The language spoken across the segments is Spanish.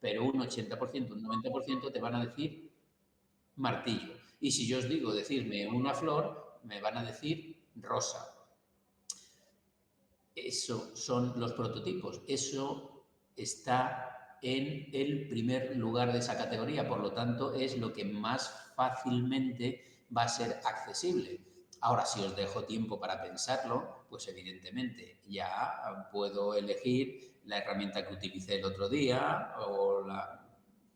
pero un 80%, un 90% te van a decir martillo. Y si yo os digo decirme una flor, me van a decir rosa. Eso son los prototipos. Eso está en el primer lugar de esa categoría. Por lo tanto, es lo que más fácilmente va a ser accesible. Ahora, si os dejo tiempo para pensarlo, pues evidentemente ya puedo elegir la herramienta que utilicé el otro día,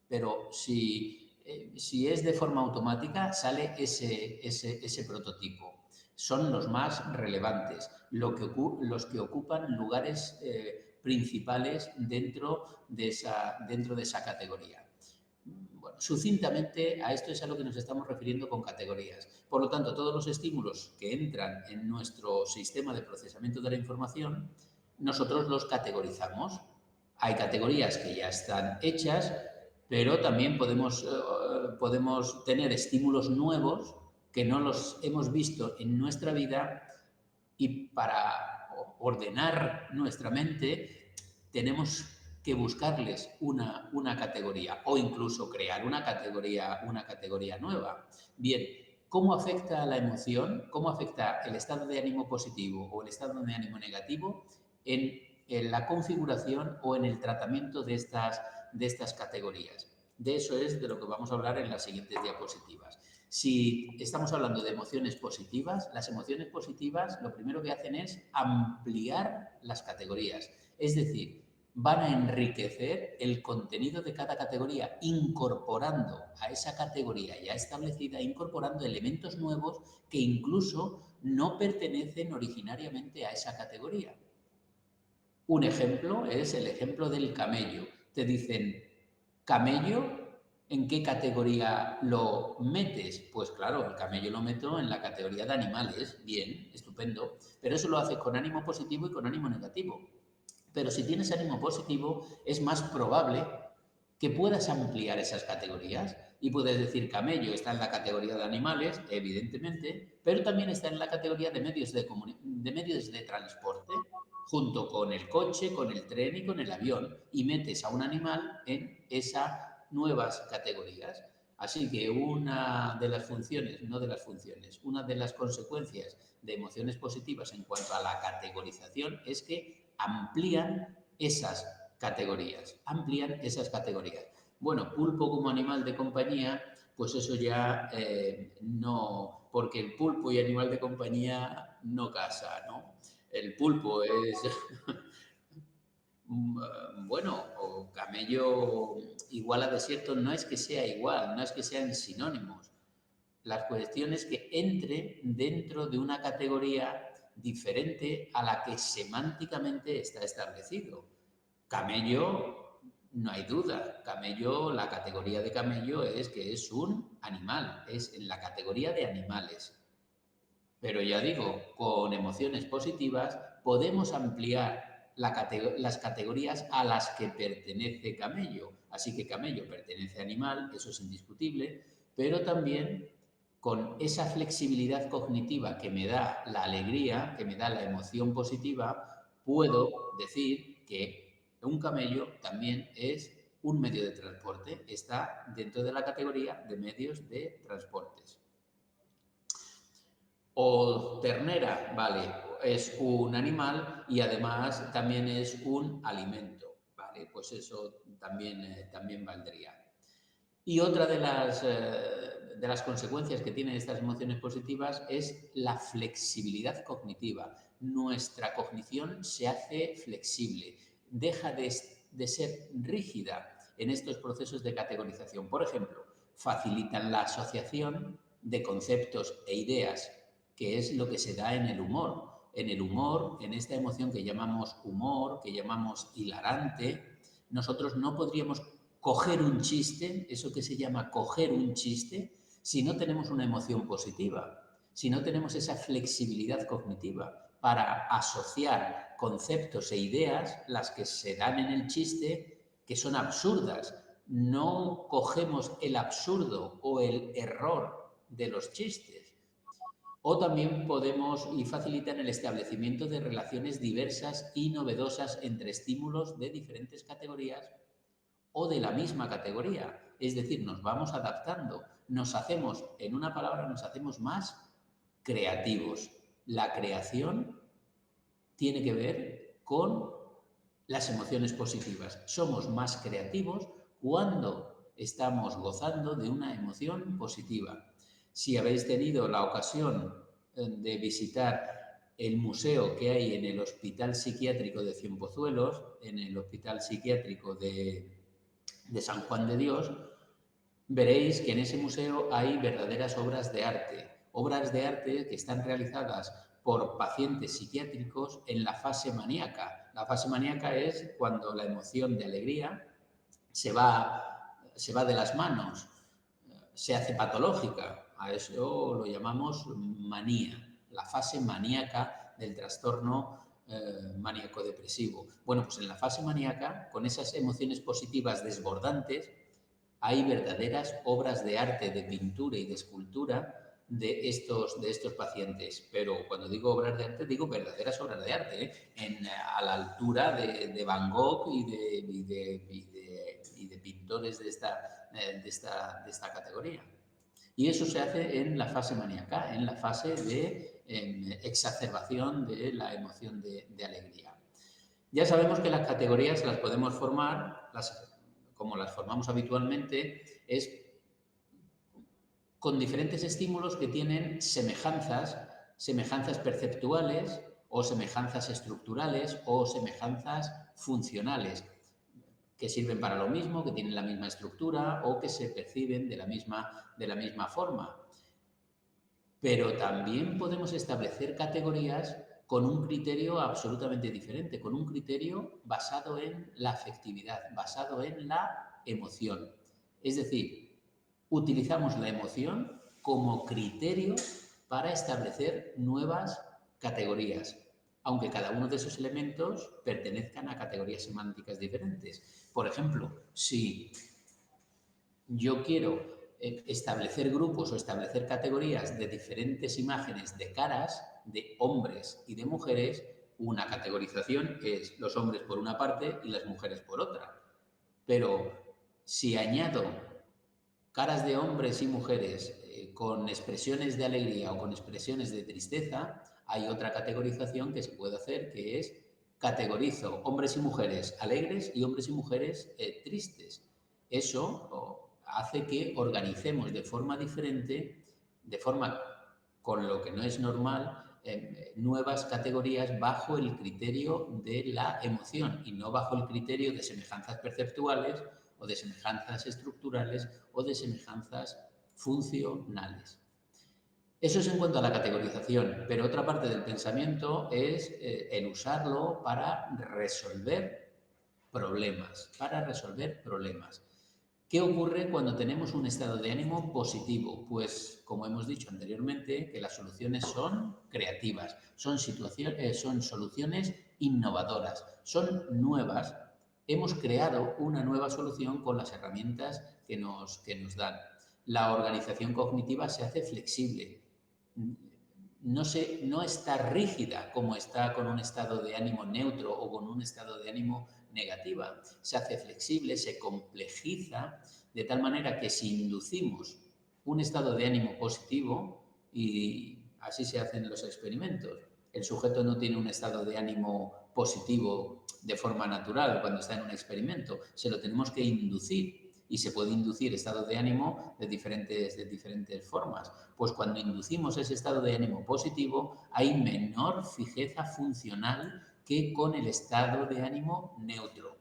pero si es de forma automática, sale ese prototipo. Son los más relevantes, los que ocupan lugares principales dentro de esa categoría. Bueno, sucintamente a esto es a lo que nos estamos refiriendo con categorías. Por lo tanto, todos los estímulos que entran en nuestro sistema de procesamiento de la información, nosotros los categorizamos. Hay categorías que ya están hechas, pero también podemos tener estímulos nuevos que no los hemos visto en nuestra vida y para ordenar nuestra mente tenemos que buscarles una categoría o incluso crear una categoría nueva. Bien, ¿cómo afecta la emoción? ¿Cómo afecta el estado de ánimo positivo o el estado de ánimo negativo en la configuración o en el tratamiento de estas categorías? De eso es de lo que vamos a hablar en las siguientes diapositivas. Si estamos hablando de emociones positivas, las emociones positivas lo primero que hacen es ampliar las categorías. Es decir, van a enriquecer el contenido de cada categoría, incorporando a esa categoría ya establecida, incorporando elementos nuevos que incluso no pertenecen originariamente a esa categoría. Un ejemplo es el ejemplo del camello. Te dicen, camello, ¿en qué categoría lo metes? Pues claro, el camello lo meto en la categoría de animales. Bien, estupendo. Pero eso lo haces con ánimo positivo y con ánimo negativo. Pero si tienes ánimo positivo, es más probable que puedas ampliar esas categorías y puedes decir camello está en la categoría de animales, evidentemente, pero también está en la categoría de medios de transporte, junto con el coche, con el tren y con el avión, y metes a un animal en esas nuevas categorías. Así que una de las funciones, no de las funciones, una de las consecuencias de emociones positivas en cuanto a la categorización es que amplían esas categorías. Bueno, pulpo como animal de compañía, pues eso ya no, porque el pulpo y animal de compañía no casa, ¿no? El pulpo es, bueno, o camello igual a desierto, no es que sea igual, no es que sean sinónimos. La cuestión es que entre dentro de una categoría diferente a la que semánticamente está establecido. Camello, no hay duda. Camello, la categoría de camello es que es un animal, es en la categoría de animales. Pero ya digo, con emociones positivas podemos ampliar las categorías a las que pertenece camello. Así que camello pertenece a animal, eso es indiscutible, pero también con esa flexibilidad cognitiva que me da la alegría, que me da la emoción positiva, puedo decir que un camello también es un medio de transporte, está dentro de la categoría de medios de transportes. O ternera, vale, es un animal y además también es un alimento, vale, pues eso también valdría. Y otra de las consecuencias que tienen estas emociones positivas es la flexibilidad cognitiva. Nuestra cognición se hace flexible, deja de ser rígida en estos procesos de categorización. Por ejemplo, facilitan la asociación de conceptos e ideas, que es lo que se da en el humor. En el humor, en esta emoción que llamamos humor, que llamamos hilarante, nosotros no podríamos coger un chiste, eso que se llama coger un chiste, si no tenemos una emoción positiva, si no tenemos esa flexibilidad cognitiva para asociar conceptos e ideas, las que se dan en el chiste, que son absurdas. No cogemos el absurdo o el error de los chistes. O también podemos y facilitan el establecimiento de relaciones diversas y novedosas entre estímulos de diferentes categorías o de la misma categoría. Es decir, nos vamos adaptando, nos hacemos, en una palabra, nos hacemos más creativos. La creación tiene que ver con las emociones positivas. Somos más creativos cuando estamos gozando de una emoción positiva. Si habéis tenido la ocasión de visitar el museo que hay en el Hospital Psiquiátrico de Cienpozuelos, en el Hospital Psiquiátrico de San Juan de Dios, veréis que en ese museo hay verdaderas obras de arte que están realizadas por pacientes psiquiátricos en la fase maníaca. La fase maníaca es cuando la emoción de alegría se va de las manos, se hace patológica. A eso lo llamamos manía, la fase maníaca del trastorno maníaco-depresivo. Bueno, pues en la fase maníaca, con esas emociones positivas desbordantes, hay verdaderas obras de arte, de pintura y de escultura de estos pacientes. Pero cuando digo obras de arte, digo verdaderas obras de arte, a la altura de Van Gogh y de pintores de esta categoría. Y eso se hace en la fase maníaca, en la fase de exacerbación de la emoción de alegría. Ya sabemos que las categorías las podemos formar, como las formamos habitualmente, es con diferentes estímulos que tienen semejanzas perceptuales o semejanzas estructurales o semejanzas funcionales, que sirven para lo mismo, que tienen la misma estructura o que se perciben de la misma forma. Pero también podemos establecer categorías con un criterio absolutamente diferente, con un criterio basado en la afectividad, basado en la emoción. Es decir, utilizamos la emoción como criterio para establecer nuevas categorías, aunque cada uno de esos elementos pertenezcan a categorías semánticas diferentes. Por ejemplo, si yo quiero establecer grupos o establecer categorías de diferentes imágenes de caras de hombres y de mujeres, una categorización es los hombres por una parte y las mujeres por otra. Pero si añado caras de hombres y mujeres con expresiones de alegría o con expresiones de tristeza, hay otra categorización que se puede hacer, que es categorizo hombres y mujeres alegres y hombres y mujeres tristes. Eso hace que organicemos de forma diferente, de forma con lo que no es normal, nuevas categorías bajo el criterio de la emoción y no bajo el criterio de semejanzas perceptuales o de semejanzas estructurales o de semejanzas funcionales. Eso es en cuanto a la categorización, pero otra parte del pensamiento es el usarlo para resolver problemas, ¿Qué ocurre cuando tenemos un estado de ánimo positivo? Pues, como hemos dicho anteriormente, que las soluciones son creativas, son soluciones innovadoras, son nuevas. Hemos creado una nueva solución con las herramientas que nos dan. La organización cognitiva se hace flexible, no está rígida como está con un estado de ánimo neutro o con un estado de ánimo negativa. Se hace flexible, se complejiza, de tal manera que si inducimos un estado de ánimo positivo, y así se hacen los experimentos, el sujeto no tiene un estado de ánimo positivo de forma natural cuando está en un experimento, se lo tenemos que inducir. Y se puede inducir estado de ánimo de diferentes formas. Pues cuando inducimos ese estado de ánimo positivo, hay menor fijeza funcional que con el estado de ánimo neutro.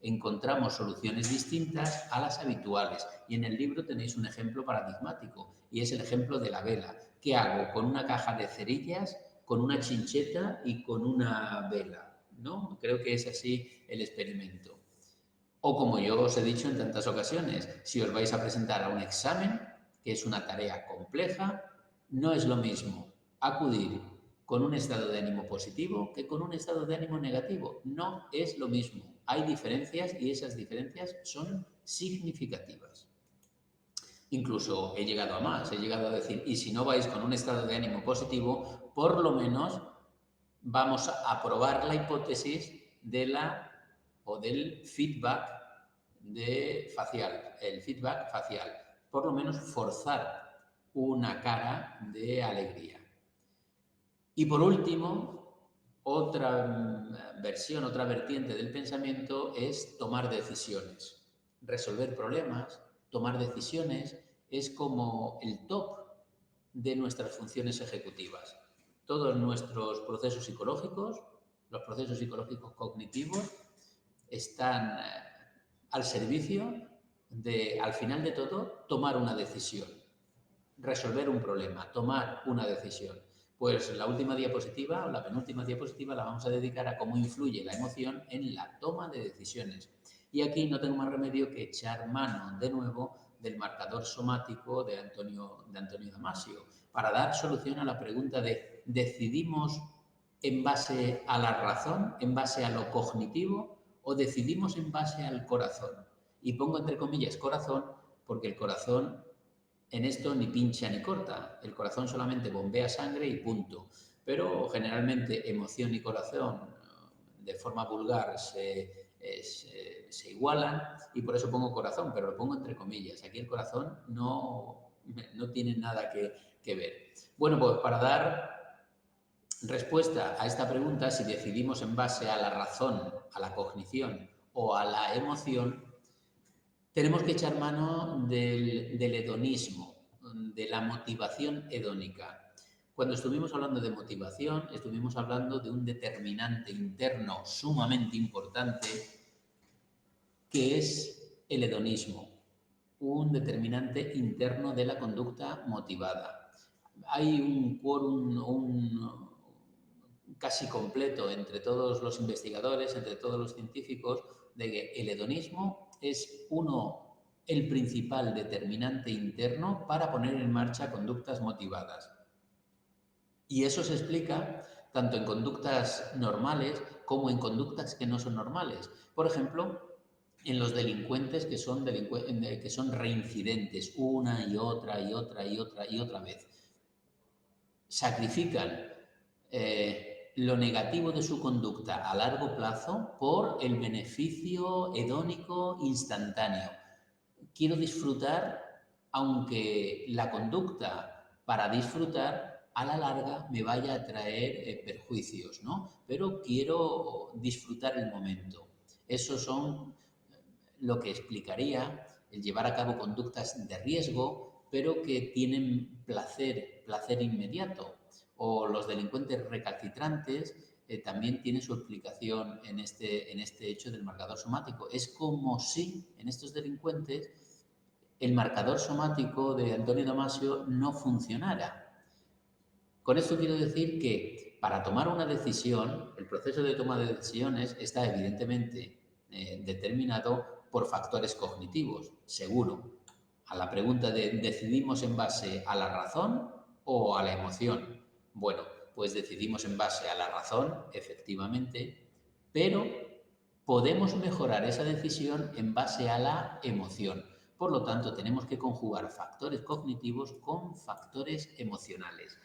Encontramos soluciones distintas a las habituales. Y en el libro tenéis un ejemplo paradigmático, y es el ejemplo de la vela. ¿Qué hago con una caja de cerillas, con una chincheta y con una vela? ¿No? Creo que es así el experimento. O como yo os he dicho en tantas ocasiones, si os vais a presentar a un examen, que es una tarea compleja, no es lo mismo acudir con un estado de ánimo positivo que con un estado de ánimo negativo. No es lo mismo. Hay diferencias y esas diferencias son significativas. Incluso he llegado a más, he llegado a decir, y si no vais con un estado de ánimo positivo, por lo menos vamos a probar la hipótesis del feedback facial, el feedback facial. Por lo menos forzar una cara de alegría. Y por último, otra versión, otra vertiente del pensamiento es tomar decisiones. Resolver problemas, tomar decisiones, es como el top de nuestras funciones ejecutivas. Todos nuestros procesos psicológicos, los procesos psicológicos cognitivos, están al servicio de, al final de todo, tomar una decisión, resolver un problema, tomar una decisión. Pues la última diapositiva, o la penúltima diapositiva, la vamos a dedicar a cómo influye la emoción en la toma de decisiones. Y aquí no tengo más remedio que echar mano de nuevo del marcador somático de Antonio Damasio para dar solución a la pregunta de ¿decidimos en base a la razón, en base a lo cognitivo, o decidimos en base al corazón? Y pongo entre comillas corazón porque el corazón en esto ni pincha ni corta, el corazón solamente bombea sangre y punto. Pero generalmente emoción y corazón, de forma vulgar, se igualan y por eso pongo corazón, pero lo pongo entre comillas. Aquí el corazón no tiene nada que ver. Bueno, pues para dar respuesta a esta pregunta, si decidimos en base a la razón, a la cognición o a la emoción, tenemos que echar mano del hedonismo, de la motivación hedónica. Cuando estuvimos hablando de motivación, estuvimos hablando de un determinante interno sumamente importante, que es el hedonismo, un determinante interno de la conducta motivada. Hay un quórum, casi completo entre todos los investigadores, entre todos los científicos, de que el hedonismo es el principal determinante interno para poner en marcha conductas motivadas. Y eso se explica tanto en conductas normales como en conductas que no son normales. Por ejemplo, en los delincuentes que son reincidentes una y otra y otra y otra y otra vez. Sacrifican lo negativo de su conducta a largo plazo por el beneficio hedónico instantáneo. Quiero disfrutar, aunque la conducta para disfrutar a la larga me vaya a traer perjuicios, ¿no? Pero quiero disfrutar el momento. Esos son lo que explicaría el llevar a cabo conductas de riesgo, pero que tienen placer inmediato. O los delincuentes recalcitrantes también tienen su explicación en este hecho del marcador somático. Es como si en estos delincuentes el marcador somático de Antonio Damasio no funcionara. Con esto quiero decir que para tomar una decisión, el proceso de toma de decisiones está evidentemente determinado por factores cognitivos, seguro. A la pregunta de ¿decidimos en base a la razón o a la emoción? Bueno, pues decidimos en base a la razón, efectivamente, pero podemos mejorar esa decisión en base a la emoción. Por lo tanto, tenemos que conjugar factores cognitivos con factores emocionales.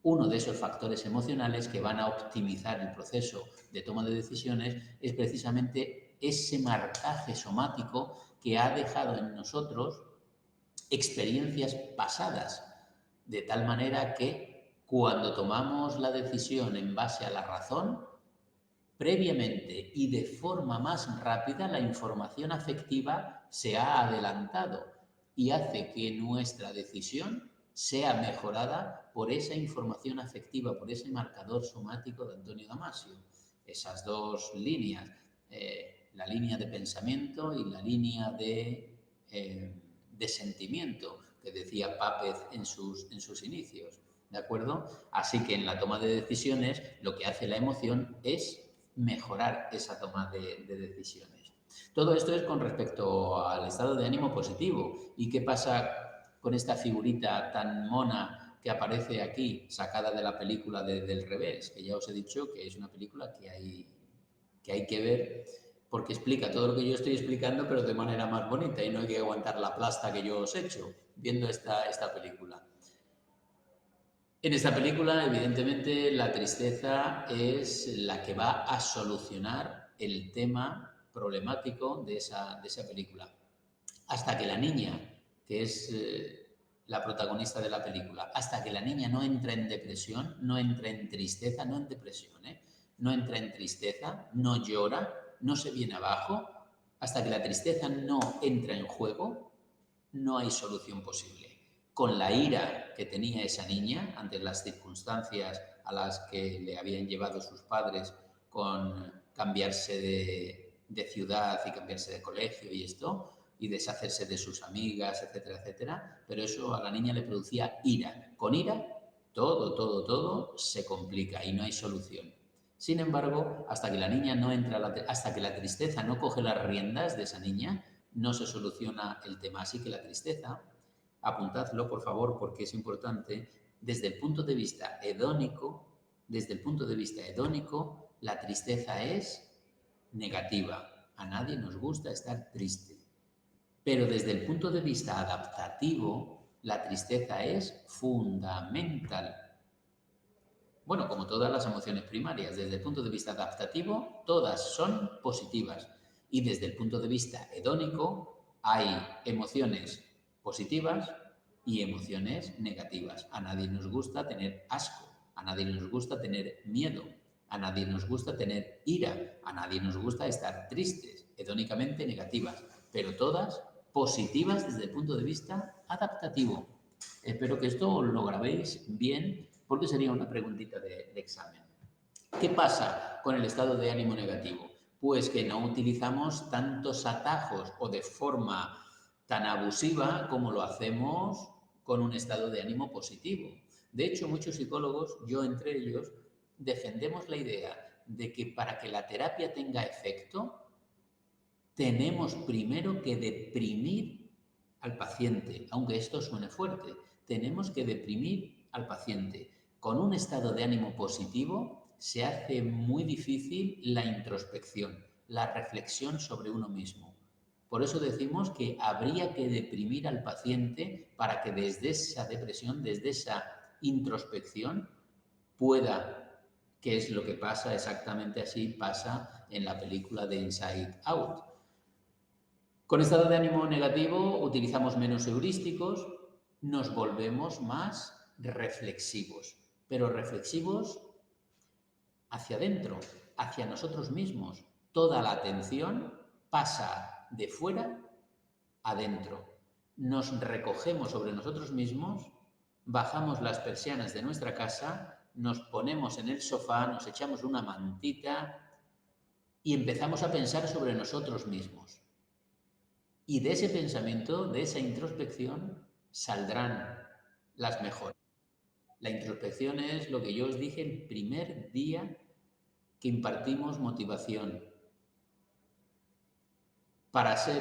Uno de esos factores emocionales que van a optimizar el proceso de toma de decisiones es precisamente ese marcaje somático que ha dejado en nosotros experiencias pasadas, de tal manera que cuando tomamos la decisión en base a la razón, previamente y de forma más rápida la información afectiva se ha adelantado y hace que nuestra decisión sea mejorada por esa información afectiva, por ese marcador somático de Antonio Damasio. Esas dos líneas, la línea de pensamiento y la línea de sentimiento, que decía Pápez en sus inicios. ¿De acuerdo? Así que en la toma de decisiones lo que hace la emoción es mejorar esa toma de decisiones. Todo esto es con respecto al estado de ánimo positivo. ¿Y qué pasa con esta figurita tan mona que aparece aquí, sacada de la película del revés? Que ya os he dicho que es una película que hay que ver porque explica todo lo que yo estoy explicando, pero de manera más bonita y no hay que aguantar la plasta que yo os he hecho viendo esta película. En esta película, evidentemente, la tristeza es la que va a solucionar el tema problemático de esa película. Hasta que la niña, que es la protagonista de la película, hasta que la niña no entra en depresión, no entra en tristeza, no en depresión, no entra en tristeza, no llora, no se viene abajo, hasta que la tristeza no entra en juego, no hay solución posible. Con la ira que tenía esa niña ante las circunstancias a las que le habían llevado sus padres con cambiarse de ciudad y cambiarse de colegio y esto, y deshacerse de sus amigas, etcétera, etcétera, pero eso a la niña le producía ira. Con ira, todo se complica y no hay solución. Sin embargo, hasta que la niña no entra, hasta que la tristeza no coge las riendas de esa niña, no se soluciona el tema. Así que la tristeza, apuntadlo por favor porque es importante, desde el punto de vista hedónico, la tristeza es negativa. A nadie nos gusta estar triste. Pero desde el punto de vista adaptativo, la tristeza es fundamental. Bueno, como todas las emociones primarias, desde el punto de vista adaptativo, todas son positivas. Y desde el punto de vista hedónico, hay emociones positivas y emociones negativas. A nadie nos gusta tener asco, a nadie nos gusta tener miedo, a nadie nos gusta tener ira, a nadie nos gusta estar tristes, hedónicamente negativas, pero todas positivas desde el punto de vista adaptativo. Espero que esto lo grabéis bien porque sería una preguntita de examen. ¿Qué pasa con el estado de ánimo negativo? Pues que no utilizamos tantos atajos o de forma tan abusiva como lo hacemos con un estado de ánimo positivo. De hecho, muchos psicólogos, yo entre ellos, defendemos la idea de que para que la terapia tenga efecto, tenemos primero que deprimir al paciente, aunque esto suene fuerte, tenemos que deprimir al paciente. Con un estado de ánimo positivo se hace muy difícil la introspección, la reflexión sobre uno mismo. Por eso decimos que habría que deprimir al paciente para que desde esa depresión, desde esa introspección, pueda, que es lo que pasa exactamente así, pasa en la película de Inside Out. Con estado de ánimo negativo utilizamos menos heurísticos, nos volvemos más reflexivos, pero reflexivos hacia adentro, hacia nosotros mismos. Toda la atención pasa de fuera adentro. Nos recogemos sobre nosotros mismos, bajamos las persianas de nuestra casa, nos ponemos en el sofá, nos echamos una mantita y empezamos a pensar sobre nosotros mismos. Y de ese pensamiento, de esa introspección, saldrán las mejoras. La introspección es lo que yo os dije el primer día que impartimos motivación. Para ser